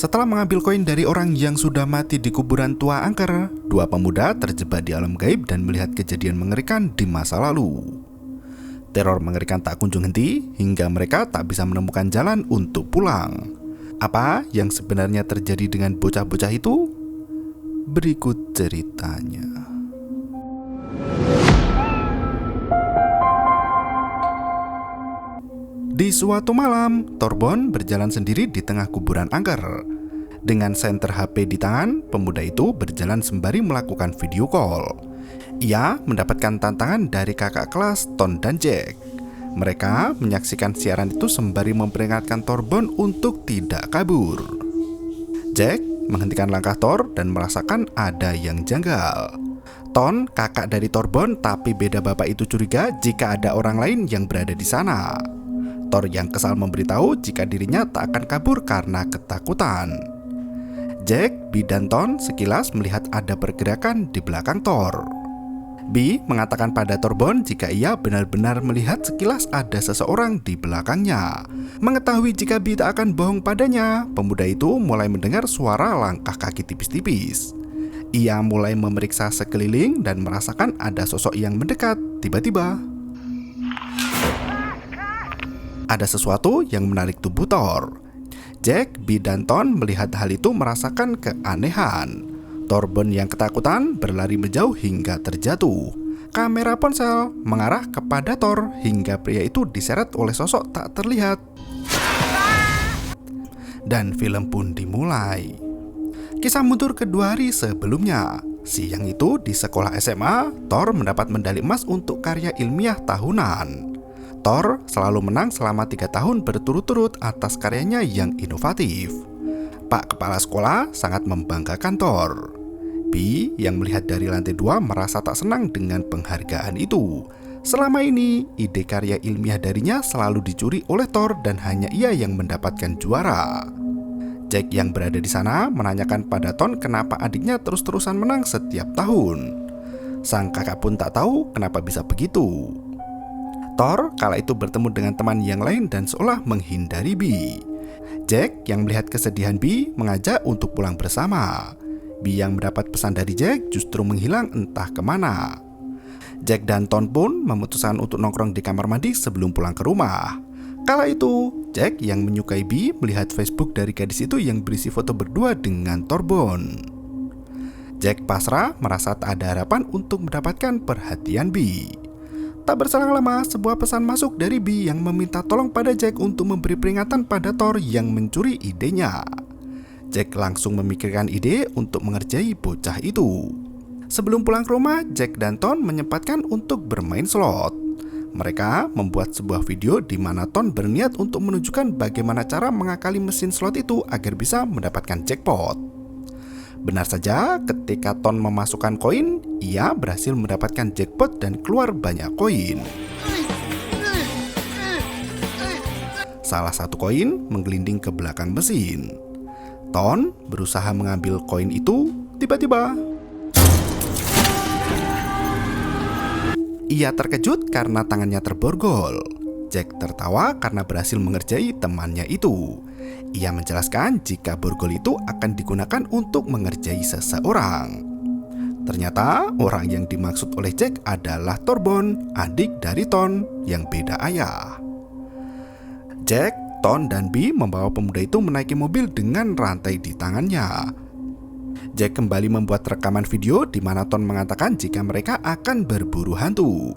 Setelah mengambil koin dari orang yang sudah mati di kuburan tua angker, dua pemuda terjebak di alam gaib dan melihat kejadian mengerikan di masa lalu. Teror mengerikan tak kunjung henti hingga mereka tak bisa menemukan jalan untuk pulang. Apa yang sebenarnya terjadi dengan bocah-bocah itu? Berikut ceritanya. Di suatu malam, Torbjörn berjalan sendiri di tengah kuburan angker. Dengan senter HP di tangan, pemuda itu berjalan sembari melakukan video call. Ia mendapatkan tantangan dari kakak kelas Ton dan Jack. Mereka menyaksikan siaran itu sembari memperingatkan Torbjörn untuk tidak kabur. Jack menghentikan langkah Thor dan merasakan ada yang janggal. Ton, kakak dari Torbjörn, tapi beda bapak itu curiga jika ada orang lain yang berada di sana. Thor yang kesal memberitahu jika dirinya tak akan kabur karena ketakutan. Jack, Bi dan Ton sekilas melihat ada pergerakan di belakang Thor. Bi mengatakan pada Torbjörn jika ia benar-benar melihat sekilas ada seseorang di belakangnya. Mengetahui jika Bi tak akan bohong padanya, pemuda itu mulai mendengar suara langkah kaki tipis-tipis. Ia mulai memeriksa sekeliling dan merasakan ada sosok yang mendekat. Tiba-tiba ada sesuatu yang menarik tubuh Thor. Jack, Bi dan Ton melihat hal itu merasakan keanehan. Torbjörn yang ketakutan berlari menjauh hingga terjatuh. Kamera ponsel mengarah kepada Thor hingga pria itu diseret oleh sosok tak terlihat. Dan film pun dimulai. Kisah mundur kedua hari sebelumnya. Siang itu di sekolah SMA, Thor mendapat medali emas untuk karya ilmiah tahunan. Thor selalu menang selama 3 tahun berturut-turut atas karyanya yang inovatif. Pak Kepala Sekolah sangat membanggakan Thor. Bi yang melihat dari lantai 2 merasa tak senang dengan penghargaan itu. Selama ini, ide karya ilmiah darinya selalu dicuri oleh Thor dan hanya ia yang mendapatkan juara. Jack yang berada di sana menanyakan pada Ton kenapa adiknya terus-terusan menang setiap tahun. Sang kakak pun tak tahu kenapa bisa begitu. Thor kala itu bertemu dengan teman yang lain dan seolah menghindari Bi. Jack yang melihat kesedihan Bi mengajak untuk pulang bersama. Bi yang mendapat pesan dari Jack justru menghilang entah kemana. Jack dan Ton pun memutuskan untuk nongkrong di kamar mandi sebelum pulang ke rumah. Kala itu, Jack yang menyukai Bi melihat Facebook dari gadis itu yang berisi foto berdua dengan Torbjörn. Jack pasrah merasa tak ada harapan untuk mendapatkan perhatian Bi. Tak berselang lama, sebuah pesan masuk dari Bi yang meminta tolong pada Jack untuk memberi peringatan pada Thor yang mencuri idenya. Jack langsung memikirkan ide untuk mengerjai bocah itu. Sebelum pulang ke rumah, Jack dan Ton menyempatkan untuk bermain slot. Mereka membuat sebuah video di mana Ton berniat untuk menunjukkan bagaimana cara mengakali mesin slot itu agar bisa mendapatkan jackpot. Benar saja, ketika Ton memasukkan koin, ia berhasil mendapatkan jackpot dan keluar banyak koin. Salah satu koin menggelinding ke belakang mesin. Ton berusaha mengambil koin itu, tiba-tiba ia terkejut karena tangannya terborgol. Jack tertawa karena berhasil mengerjai temannya itu. Ia menjelaskan jika borgol itu akan digunakan untuk mengerjai seseorang. Ternyata orang yang dimaksud oleh Jack adalah Torbjörn, adik dari Ton yang beda ayah. Jack, Ton, dan Bi membawa pemuda itu menaiki mobil dengan rantai di tangannya. Jack kembali membuat rekaman video di mana Ton mengatakan jika mereka akan berburu hantu.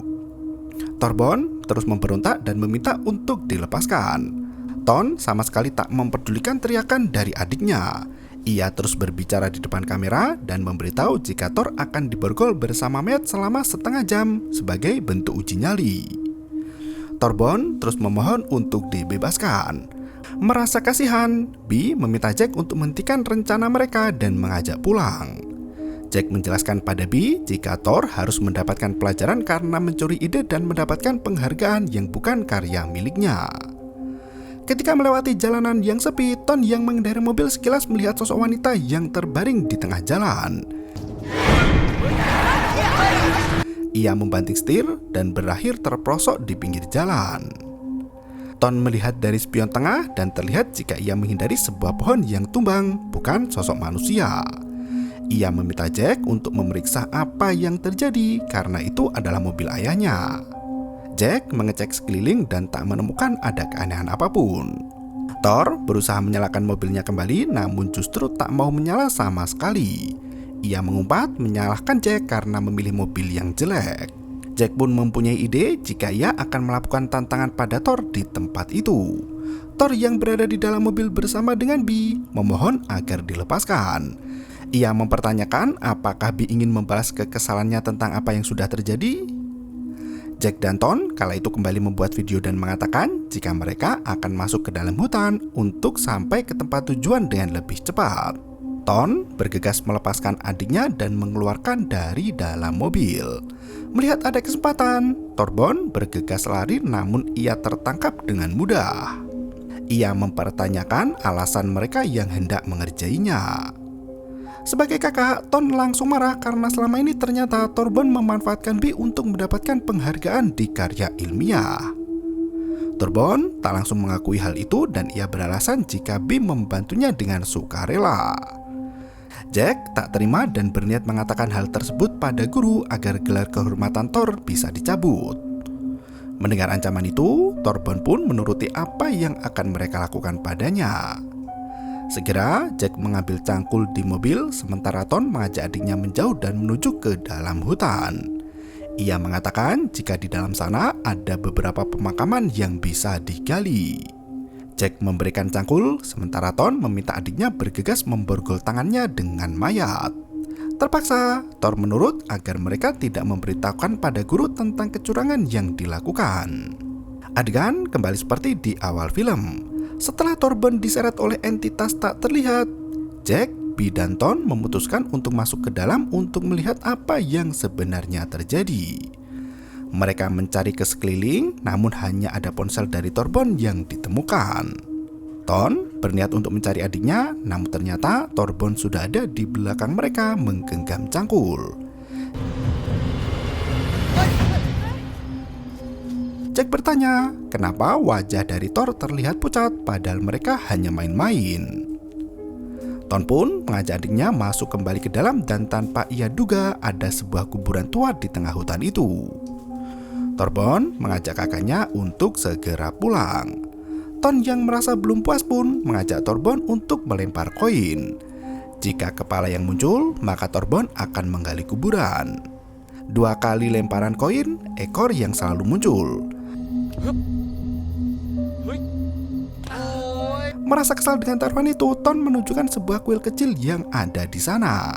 Torbjörn terus memberontak dan meminta untuk dilepaskan. Ton sama sekali tak memperdulikan teriakan dari adiknya. Ia terus berbicara di depan kamera dan memberitahu jika Thor akan diborgol bersama Matt selama setengah jam sebagai bentuk uji nyali. Torbjörn terus memohon untuk dibebaskan. Merasa kasihan, Bi meminta Jack untuk menghentikan rencana mereka dan mengajak pulang. Jack menjelaskan pada Bi jika Thor harus mendapatkan pelajaran karena mencuri ide dan mendapatkan penghargaan yang bukan karya miliknya. Ketika melewati jalanan yang sepi, Ton yang mengendarai mobil sekilas melihat sosok wanita yang terbaring di tengah jalan. Ia membanting setir dan berakhir terperosok di pinggir jalan. Ton melihat dari spion tengah dan terlihat jika ia menghindari sebuah pohon yang tumbang, bukan sosok manusia. Ia meminta Jack untuk memeriksa apa yang terjadi karena itu adalah mobil ayahnya. Jack mengecek sekeliling dan tak menemukan ada keanehan apapun. Thor berusaha menyalakan mobilnya kembali, namun justru tak mau menyala sama sekali. Ia mengumpat menyalahkan Jack karena memilih mobil yang jelek. Jack pun mempunyai ide jika ia akan melakukan tantangan pada Thor di tempat itu. Thor yang berada di dalam mobil bersama dengan Bee memohon agar dilepaskan. Ia mempertanyakan apakah Bee ingin membalas kekesalannya tentang apa yang sudah terjadi. Jack dan Ton kala itu kembali membuat video dan mengatakan jika mereka akan masuk ke dalam hutan untuk sampai ke tempat tujuan dengan lebih cepat. Ton bergegas melepaskan adiknya dan mengeluarkan dari dalam mobil. Melihat ada kesempatan, Thorbjorn bergegas lari namun ia tertangkap dengan mudah. Ia mempertanyakan alasan mereka yang hendak mengerjainya. Sebagai kakak, Ton langsung marah karena selama ini ternyata Thorbjorn memanfaatkan Bee untuk mendapatkan penghargaan di karya ilmiah. Thorbjorn tak langsung mengakui hal itu dan ia beralasan jika Bee membantunya dengan sukarela. Jack tak terima dan berniat mengatakan hal tersebut pada guru agar gelar kehormatan Thor bisa dicabut. Mendengar ancaman itu, Thorbjorn pun menuruti apa yang akan mereka lakukan padanya. Segera Jack mengambil cangkul di mobil sementara Ton mengajak adiknya menjauh dan menuju ke dalam hutan. Ia mengatakan jika di dalam sana ada beberapa pemakaman yang bisa digali. Jack memberikan cangkul sementara Ton meminta adiknya bergegas memborgol tangannya dengan mayat. Terpaksa Thor menurut agar mereka tidak memberitahukan pada guru tentang kecurangan yang dilakukan. Adegan kembali seperti di awal film. Setelah Thorbjorn diseret oleh entitas tak terlihat, Jack, Bee dan Ton memutuskan untuk masuk ke dalam untuk melihat apa yang sebenarnya terjadi. Mereka mencari ke sekeliling, namun hanya ada ponsel dari Thorbjorn yang ditemukan. Ton berniat untuk mencari adiknya, namun ternyata Thorbjorn sudah ada di belakang mereka menggenggam cangkul. Jack bertanya, kenapa wajah dari Thor terlihat pucat padahal mereka hanya main-main. Ton pun mengajak adiknya masuk kembali ke dalam dan tanpa ia duga ada sebuah kuburan tua di tengah hutan itu. Thorbjorn mengajak kakaknya untuk segera pulang. Ton yang merasa belum puas pun mengajak Thorbjorn untuk melempar koin. Jika kepala yang muncul, maka Thorbjorn akan menggali kuburan. 2 kali lemparan koin, ekor yang selalu muncul. Merasa kesal dengan taruhan itu, Ton menunjukkan sebuah kuil kecil yang ada di sana.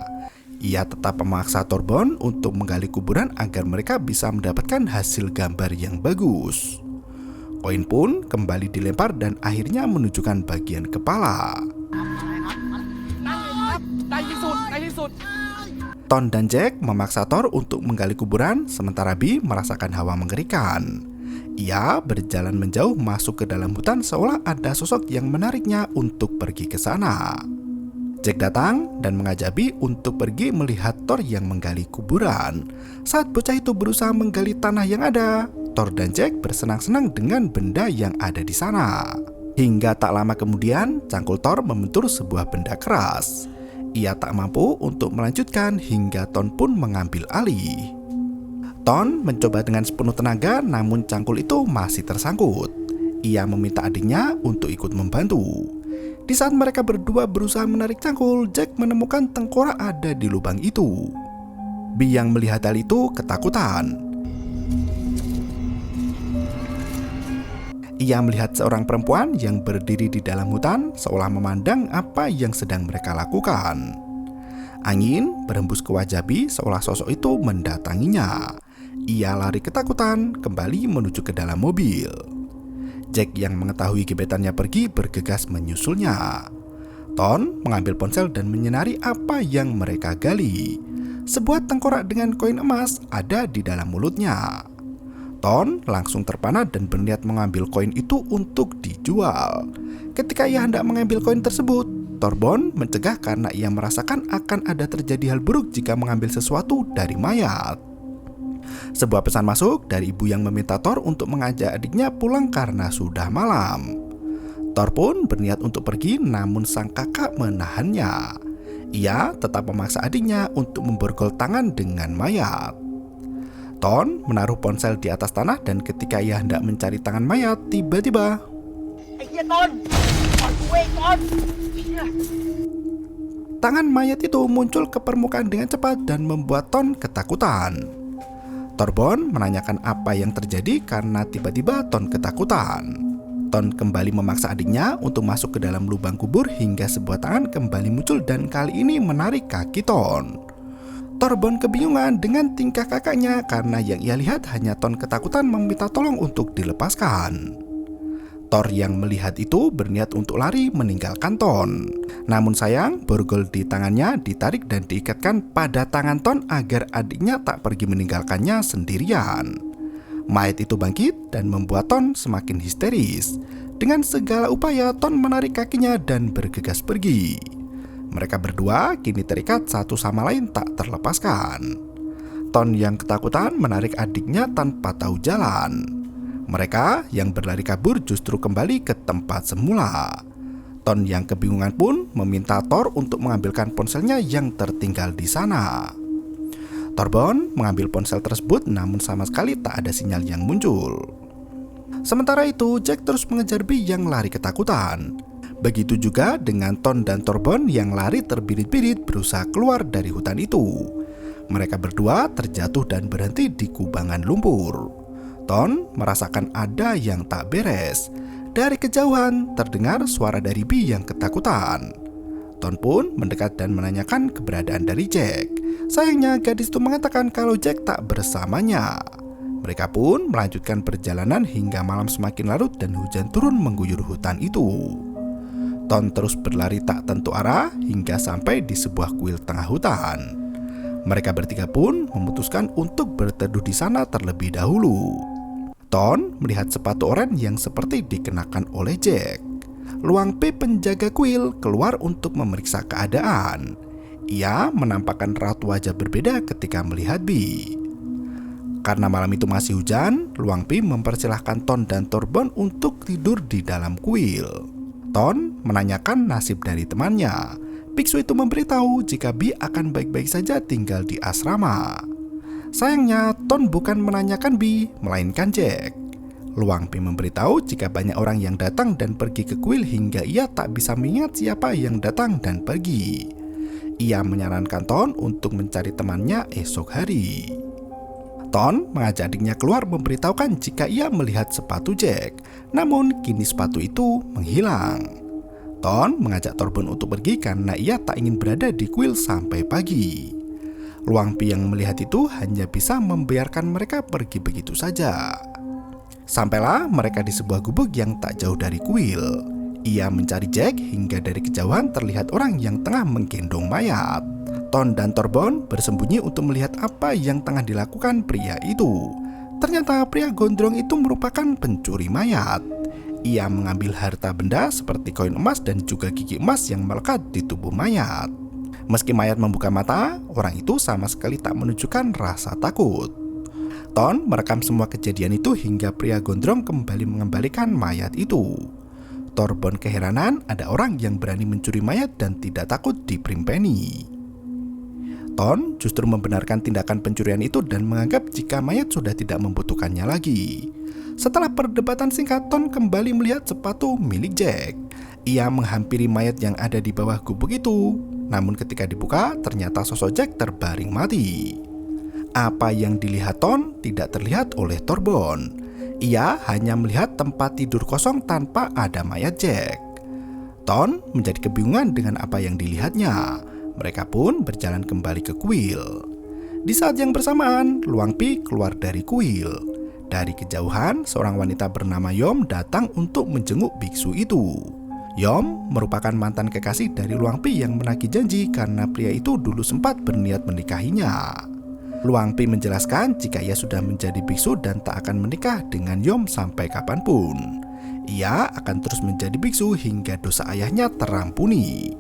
Ia tetap memaksa Thorbjorn untuk menggali kuburan agar mereka bisa mendapatkan hasil gambar yang bagus. Koin pun kembali dilempar dan akhirnya menunjukkan bagian kepala. Ton dan Jack memaksa Thor untuk menggali kuburan, sementara Bee merasakan hawa mengerikan. Ia berjalan menjauh masuk ke dalam hutan seolah ada sosok yang menariknya untuk pergi ke sana. Jack datang dan mengajak Bee untuk pergi melihat Thor yang menggali kuburan. Saat bocah itu berusaha menggali tanah yang ada, Thor dan Jack bersenang-senang dengan benda yang ada di sana. Hingga tak lama kemudian, cangkul Thor membentur sebuah benda keras. Ia tak mampu untuk melanjutkan hingga Ton pun mengambil alih. Ton mencoba dengan sepenuh tenaga namun cangkul itu masih tersangkut. Ia meminta adiknya untuk ikut membantu. Di saat mereka berdua berusaha menarik cangkul, Jack menemukan tengkorak ada di lubang itu. Bee yang melihat hal itu ketakutan. Ia melihat seorang perempuan yang berdiri di dalam hutan seolah memandang apa yang sedang mereka lakukan. Angin berhembus ke wajah Bee seolah sosok itu mendatanginya. Ia lari ketakutan kembali menuju ke dalam mobil. Jack yang mengetahui gebetannya pergi bergegas menyusulnya. Ton mengambil ponsel dan menyenari apa yang mereka gali. Sebuah tengkorak dengan koin emas ada di dalam mulutnya. Ton langsung terpana dan berniat mengambil koin itu untuk dijual. Ketika ia hendak mengambil koin tersebut, Thorbjorn mencegah karena ia merasakan akan ada terjadi hal buruk jika mengambil sesuatu dari mayat. Sebuah pesan masuk dari ibu yang meminta Thor untuk mengajak adiknya pulang karena sudah malam. Thor pun berniat untuk pergi, namun sang kakak menahannya. Ia tetap memaksa adiknya untuk memborgol tangan dengan mayat. Thor menaruh ponsel di atas tanah dan ketika ia hendak mencari tangan mayat, tiba-tiba tangan mayat itu muncul ke permukaan dengan cepat dan membuat Thor ketakutan. Thorbjorn menanyakan apa yang terjadi karena tiba-tiba Thor ketakutan. Thor kembali memaksa adiknya untuk masuk ke dalam lubang kubur hingga sebuah tangan kembali muncul dan kali ini menarik kaki Thor. Thorbjorn kebingungan dengan tingkah kakaknya karena yang ia lihat hanya Thor ketakutan meminta tolong untuk dilepaskan. Thor yang melihat itu berniat untuk lari meninggalkan Thor. Namun sayang, borgol di tangannya ditarik dan diikatkan pada tangan Thor agar adiknya tak pergi meninggalkannya sendirian. Mayat itu bangkit dan membuat Thor semakin histeris. Dengan segala upaya, Thor menarik kakinya dan bergegas pergi. Mereka berdua kini terikat satu sama lain tak terlepaskan. Thor yang ketakutan menarik adiknya tanpa tahu jalan. Mereka yang berlari kabur justru kembali ke tempat semula. Thor yang kebingungan pun meminta Thor untuk mengambilkan ponselnya yang tertinggal di sana. Thorbjorn mengambil ponsel tersebut namun sama sekali tak ada sinyal yang muncul. Sementara itu Jack terus mengejar Bee yang lari ketakutan. Begitu juga dengan Thor dan Thorbjorn yang lari terbirit-birit berusaha keluar dari hutan itu. Mereka berdua terjatuh dan berhenti di kubangan lumpur. Thor merasakan ada yang tak beres. Dari kejauhan terdengar suara dari Bee yang ketakutan. Thor pun mendekat dan menanyakan keberadaan dari Jack. Sayangnya gadis itu mengatakan kalau Jack tak bersamanya. Mereka pun melanjutkan perjalanan hingga malam semakin larut dan hujan turun mengguyur hutan itu. Thor terus berlari tak tentu arah hingga sampai di sebuah kuil tengah hutan. Mereka bertiga pun memutuskan untuk berteduh di sana terlebih dahulu. Thor melihat sepatu oranye yang seperti dikenakan oleh Jack. Luang P penjaga kuil keluar untuk memeriksa keadaan. Ia menampakkan raut wajah berbeda ketika melihat Bee. Karena malam itu masih hujan, Luang P mempersilahkan Thor dan Thorbjorn untuk tidur di dalam kuil. Thor menanyakan nasib dari temannya. Biksu itu memberitahu jika Bee akan baik-baik saja tinggal di asrama. Sayangnya, Thor bukan menanyakan Bee, melainkan Jack. Luang P memberitahu jika banyak orang yang datang dan pergi ke kuil hingga ia tak bisa mengingat siapa yang datang dan pergi. Ia menyarankan Thor untuk mencari temannya esok hari. Thor mengajak adiknya keluar memberitahukan jika ia melihat sepatu Jack, namun kini sepatu itu menghilang. Thor mengajak Thorbjorn untuk pergi karena ia tak ingin berada di kuil sampai pagi. Luang P yang melihat itu hanya bisa membiarkan mereka pergi begitu saja. Sampailah mereka di sebuah gubuk yang tak jauh dari kuil. Ia mencari Jack hingga dari kejauhan terlihat orang yang tengah menggendong mayat. Thor dan Thorbjorn bersembunyi untuk melihat apa yang tengah dilakukan pria itu. Ternyata pria gondrong itu merupakan pencuri mayat. Ia mengambil harta benda seperti koin emas dan juga gigi emas yang melekat di tubuh mayat. Meski mayat membuka mata, orang itu sama sekali tak menunjukkan rasa takut. Thor merekam semua kejadian itu hingga pria gondrong kembali mengembalikan mayat itu. Thorbjorn keheranan ada orang yang berani mencuri mayat dan tidak takut diperimpeni. Thor justru membenarkan tindakan pencurian itu dan menganggap jika mayat sudah tidak membutuhkannya lagi. Setelah perdebatan singkat, Thor kembali melihat sepatu milik Jack. Ia menghampiri mayat yang ada di bawah gubuk itu. Namun ketika dibuka, ternyata sosok Jack terbaring mati. Apa yang dilihat Thor tidak terlihat oleh Thorbjorn. Ia hanya melihat tempat tidur kosong tanpa ada mayat Jack. Thor menjadi kebingungan dengan apa yang dilihatnya. Mereka pun berjalan kembali ke kuil. Di saat yang bersamaan, Luang P keluar dari kuil. Dari kejauhan, seorang wanita bernama Yom datang untuk menjenguk biksu itu. Yom merupakan mantan kekasih dari Luang P yang menagih janji karena pria itu dulu sempat berniat menikahinya. Luang P menjelaskan jika ia sudah menjadi biksu dan tak akan menikah dengan Yom sampai kapanpun. Ia akan terus menjadi biksu hingga dosa ayahnya terampuni.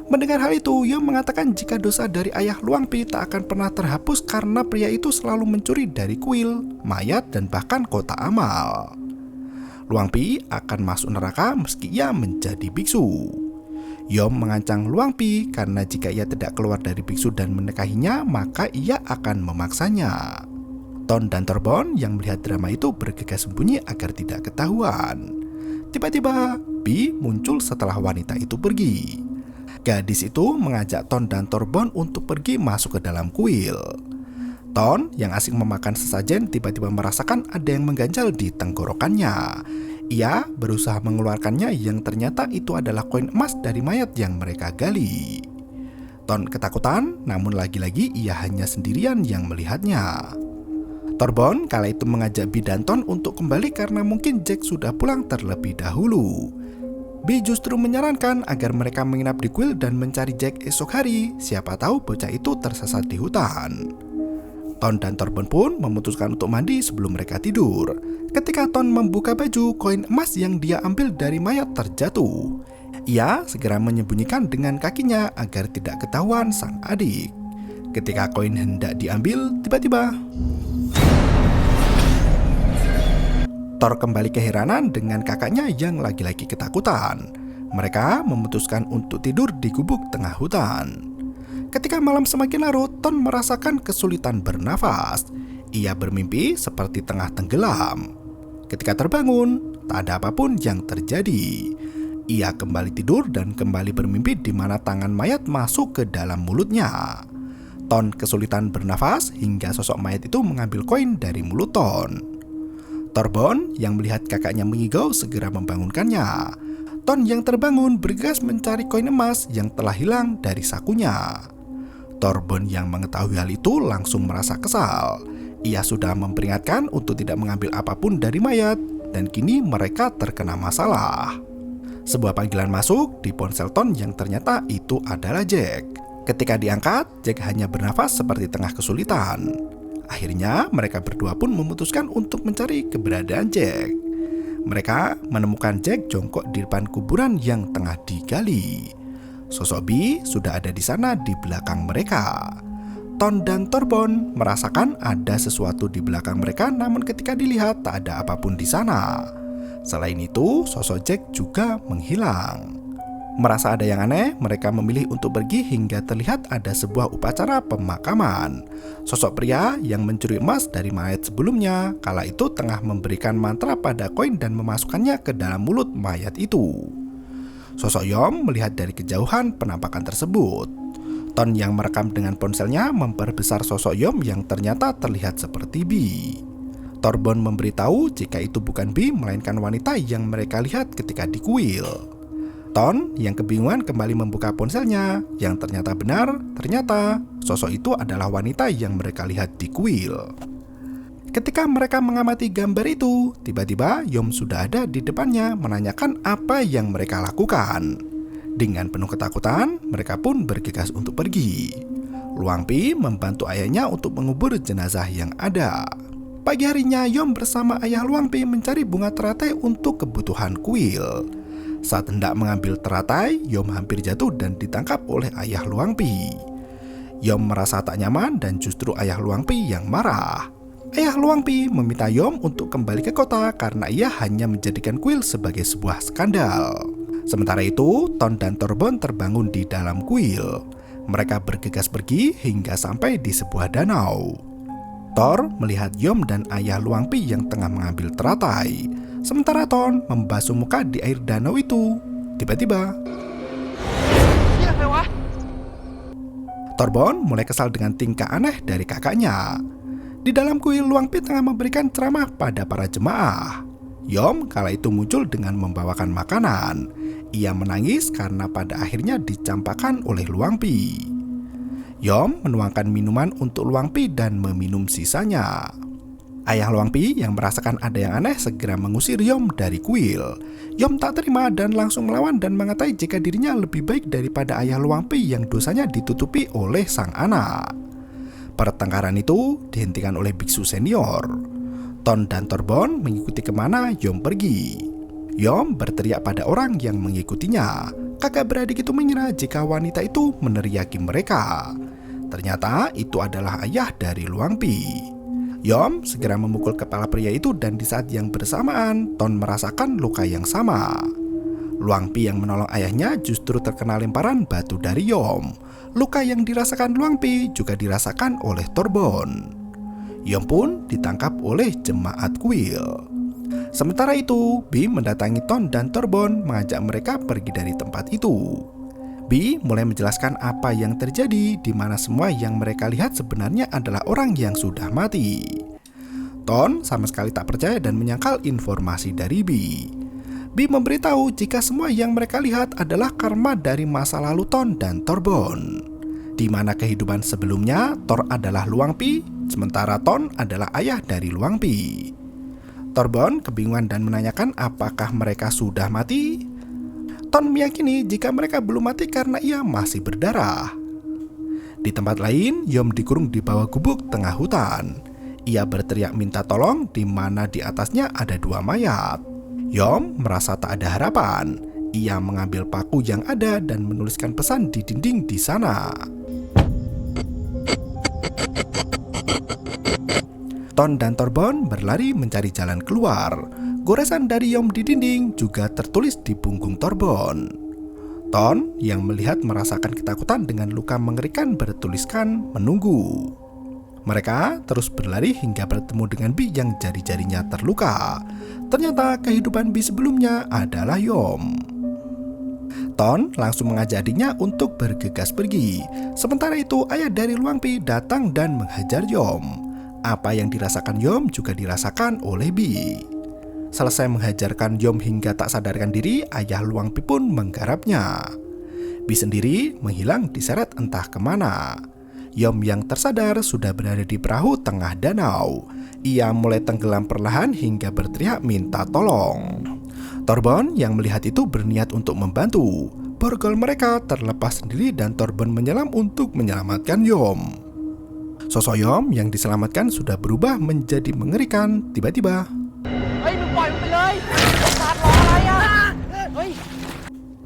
Mendengar hal itu, Yom mengatakan jika dosa dari ayah Luangpi tak akan pernah terhapus karena pria itu selalu mencuri dari kuil, mayat, dan bahkan kotak amal. Luangpi akan masuk neraka meski ia menjadi biksu. Yom mengancam Luangpi karena jika ia tidak keluar dari biksu dan menikahinya, maka ia akan memaksanya. Ton dan Torbon yang melihat drama itu bergegas sembunyi agar tidak ketahuan. Tiba-tiba, Bi muncul setelah wanita itu pergi. Gadis itu mengajak Ton dan Torbon untuk pergi masuk ke dalam kuil. Ton yang asik memakan sesajen tiba-tiba merasakan ada yang mengganjal di tenggorokannya. Ia berusaha mengeluarkannya yang ternyata itu adalah koin emas dari mayat yang mereka gali. Ton ketakutan, namun lagi-lagi ia hanya sendirian yang melihatnya. Torbon kala itu mengajak Bi dan Ton untuk kembali karena mungkin Jack sudah pulang terlebih dahulu. Bi justru menyarankan agar mereka menginap di kuil dan mencari Jack esok hari. Siapa tahu bocah itu tersesat di hutan. Ton dan Torbon pun memutuskan untuk mandi sebelum mereka tidur. Ketika Ton membuka baju, koin emas yang dia ambil dari mayat terjatuh. Ia segera menyembunyikan dengan kakinya agar tidak ketahuan sang adik. Ketika koin hendak diambil, tiba-tiba Thor kembali keheranan dengan kakaknya yang lagi-lagi ketakutan. Mereka memutuskan untuk tidur di gubuk tengah hutan. Ketika malam semakin larut, Ton merasakan kesulitan bernafas. Ia bermimpi seperti tengah tenggelam. Ketika terbangun, tak ada apapun yang terjadi. Ia kembali tidur dan kembali bermimpi di mana tangan mayat masuk ke dalam mulutnya. Ton kesulitan bernafas hingga sosok mayat itu mengambil koin dari mulut Ton. Torbon yang melihat kakaknya mengigau segera membangunkannya. Ton yang terbangun bergegas mencari koin emas yang telah hilang dari sakunya. Torbon yang mengetahui hal itu langsung merasa kesal. Ia sudah memperingatkan untuk tidak mengambil apapun dari mayat dan kini mereka terkena masalah. Sebuah panggilan masuk di ponsel Ton yang ternyata itu adalah Jack. Ketika diangkat, Jack hanya bernafas seperti tengah kesulitan. Akhirnya mereka berdua pun memutuskan untuk mencari keberadaan Jack. Mereka menemukan Jack jongkok di depan kuburan yang tengah digali. Sosok Bi sudah ada di sana di belakang mereka. Ton dan Torbon merasakan ada sesuatu di belakang mereka, namun ketika dilihat tak ada apapun di sana. Selain itu, sosok Jack juga menghilang. Merasa ada yang aneh, mereka memilih untuk pergi hingga terlihat ada sebuah upacara pemakaman. Sosok pria yang mencuri emas dari mayat sebelumnya, kala itu tengah memberikan mantra pada koin dan memasukkannya ke dalam mulut mayat itu. Sosok Yom melihat dari kejauhan penampakan tersebut. Ton yang merekam dengan ponselnya memperbesar sosok Yom yang ternyata terlihat seperti Bi. Torbon memberitahu jika itu bukan Bi melainkan wanita yang mereka lihat ketika di kuil. Ton yang kebingungan kembali membuka ponselnya, yang ternyata benar, ternyata sosok itu adalah wanita yang mereka lihat di kuil. Ketika mereka mengamati gambar itu, tiba-tiba Yom sudah ada di depannya menanyakan apa yang mereka lakukan. Dengan penuh ketakutan, mereka pun bergegas untuk pergi. Luangpi membantu ayahnya untuk mengubur jenazah yang ada. Pagi harinya, Yom bersama ayah Luangpi mencari bunga teratai untuk kebutuhan kuil. Saat hendak mengambil teratai, Yom hampir jatuh dan ditangkap oleh ayah Luangpi. Yom merasa tak nyaman dan justru ayah Luangpi yang marah. Ayah Luangpi meminta Yom untuk kembali ke kota karena ia hanya menjadikan kuil sebagai sebuah skandal. Sementara itu, Ton dan Torbon terbangun di dalam kuil. Mereka bergegas pergi hingga sampai di sebuah danau. Thor melihat Yom dan ayah Luangpi yang tengah mengambil teratai. Sementara Ton membasuh muka di air danau itu. Tiba-tiba Torbon mulai kesal dengan tingkah aneh dari kakaknya. Di dalam kuil, Luangpi tengah memberikan ceramah pada para jemaah. Yom kala itu muncul dengan membawakan makanan. Ia menangis karena pada akhirnya dicampakkan oleh Luangpi. Yom menuangkan minuman untuk Luangpi dan meminum sisanya. Ayah Luangpi yang merasakan ada yang aneh segera mengusir Yom dari kuil. Yom tak terima dan langsung melawan dan mengatai jika dirinya lebih baik daripada ayah Luangpi yang dosanya ditutupi oleh sang anak. Pertengkaran itu dihentikan oleh biksu senior. Ton dan Torbon mengikuti kemana Yom pergi. Yom berteriak pada orang yang mengikutinya. Kakak beradik itu mengira jika wanita itu meneriaki mereka. Ternyata itu adalah ayah dari Luang Pi. Yom segera memukul kepala pria itu dan di saat yang bersamaan Ton merasakan luka yang sama. Luang Pi yang menolong ayahnya justru terkena lemparan batu dari Yom. Luka yang dirasakan Luang Pi juga dirasakan oleh Torbon. Yom pun ditangkap oleh jemaat kuil. Sementara itu, Bi mendatangi Ton dan Torbon mengajak mereka pergi dari tempat itu. Bi mulai menjelaskan apa yang terjadi, di mana semua yang mereka lihat sebenarnya adalah orang yang sudah mati. Ton sama sekali tak percaya dan menyangkal informasi dari Bi. Bi memberitahu jika semua yang mereka lihat adalah karma dari masa lalu Ton dan Torbon, di mana kehidupan sebelumnya Thor adalah Luang Pi, sementara Ton adalah ayah dari Luang Pi. Torbon kebingungan dan menanyakan apakah mereka sudah mati. Ton meyakini jika mereka belum mati karena ia masih berdarah. Di tempat lain, Yom dikurung di bawah gubuk tengah hutan. Ia berteriak minta tolong di mana di atasnya ada 2 mayat. Yom merasa tak ada harapan. Ia mengambil paku yang ada dan menuliskan pesan di dinding di sana. Ton dan Torbon berlari mencari jalan keluar. Goresan dari Yom di dinding juga tertulis di punggung Torbon. Ton yang melihat merasakan ketakutan dengan luka mengerikan bertuliskan menunggu. Mereka terus berlari hingga bertemu dengan Bi yang jari-jarinya terluka. Ternyata kehidupan Bi sebelumnya adalah Yom. Ton langsung mengajak adiknya untuk bergegas pergi. Sementara itu ayah dari Luang Pi datang dan menghajar Yom. Apa yang dirasakan Yom juga dirasakan oleh Bi. Selesai menghajarkan Yom hingga tak sadarkan diri, ayah Luang Pi pun menggarapnya. Bi sendiri menghilang diseret entah kemana. Yom yang tersadar sudah berada di perahu tengah danau. Ia mulai tenggelam perlahan hingga berteriak minta tolong. Torbon yang melihat itu berniat untuk membantu. Borgol mereka terlepas sendiri dan Torbon menyelam untuk menyelamatkan Yom. Sosok Yom yang diselamatkan sudah berubah menjadi mengerikan tiba-tiba.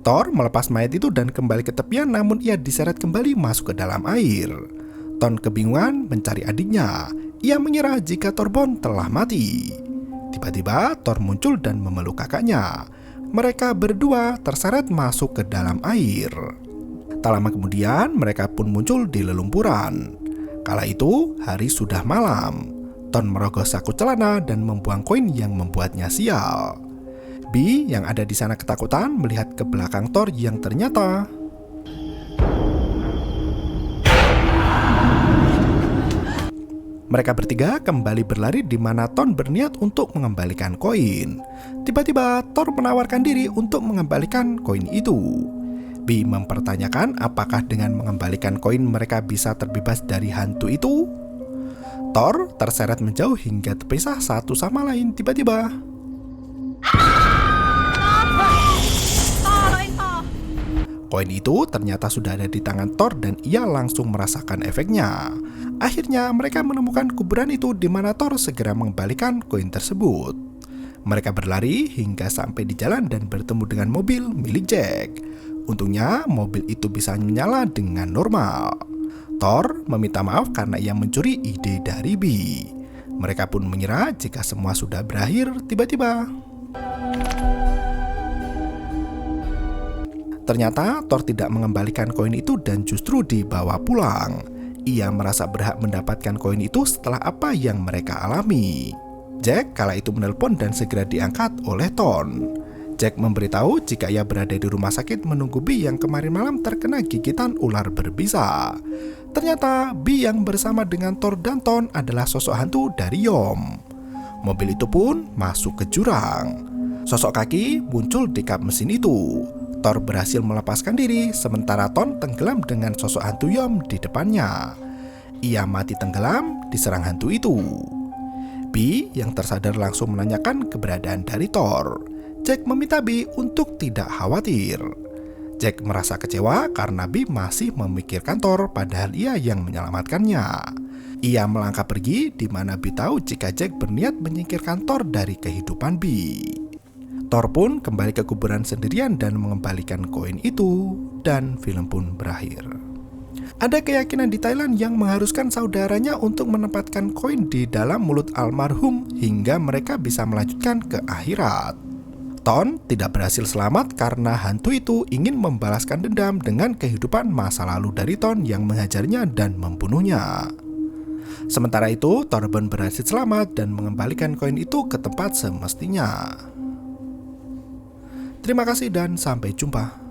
Thor melepas mayat itu dan kembali ke tepian, namun ia diseret kembali masuk ke dalam air. Ton kebingungan mencari adiknya. Ia mengira jika Torbon telah mati. Tiba-tiba Thor muncul dan memeluk kakaknya. Mereka berdua terseret masuk ke dalam air. Tak lama kemudian mereka pun muncul di lelumpuran. Kala itu hari sudah malam. Ton merogoh saku celana dan membuang koin yang membuatnya sial. Bi yang ada di sana ketakutan melihat ke belakang Thor yang ternyata mereka bertiga kembali berlari di mana Ton berniat untuk mengembalikan koin. Tiba-tiba Thor menawarkan diri untuk mengembalikan koin itu. Bi mempertanyakan apakah dengan mengembalikan koin mereka bisa terbebas dari hantu itu. Thor terseret menjauh hingga terpisah satu sama lain tiba-tiba. Koin itu ternyata sudah ada di tangan Thor dan ia langsung merasakan efeknya. Akhirnya mereka menemukan kuburan itu di mana Thor segera mengembalikan koin tersebut. Mereka berlari hingga sampai di jalan dan bertemu dengan mobil milik Jack. Untungnya mobil itu bisa menyala dengan normal. Thor meminta maaf karena ia mencuri ide dari Bi. Mereka pun mengira jika semua sudah berakhir tiba-tiba. Ternyata Thor tidak mengembalikan koin itu dan justru dibawa pulang. Ia merasa berhak mendapatkan koin itu setelah apa yang mereka alami. Jack kala itu menelpon dan segera diangkat oleh Ton. Jack memberitahu jika ia berada di rumah sakit menunggu Bi yang kemarin malam terkena gigitan ular berbisa. Ternyata Bi yang bersama dengan Thor dan Ton adalah sosok hantu dari Yom. Mobil itu pun masuk ke jurang. Sosok kaki muncul di kap mesin itu. Thor berhasil melepaskan diri sementara Ton tenggelam dengan sosok hantu Yom di depannya. Ia mati tenggelam diserang hantu itu. Bi yang tersadar langsung menanyakan keberadaan dari Thor. Jack meminta Bi untuk tidak khawatir. Jack merasa kecewa karena Bi masih memikirkan Thor padahal ia yang menyelamatkannya. Ia melangkah pergi di mana Bi tahu jika Jack berniat menyingkirkan Thor dari kehidupan Bi. Thor pun kembali ke kuburan sendirian dan mengembalikan koin itu, dan film pun berakhir. Ada keyakinan di Thailand yang mengharuskan saudaranya untuk menempatkan koin di dalam mulut almarhum hingga mereka bisa melanjutkan ke akhirat. Thor tidak berhasil selamat karena hantu itu ingin membalaskan dendam dengan kehidupan masa lalu dari Thor yang menghajarnya dan membunuhnya. Sementara itu, Thorbjorn berhasil selamat dan mengembalikan koin itu ke tempat semestinya. Terima kasih dan sampai jumpa.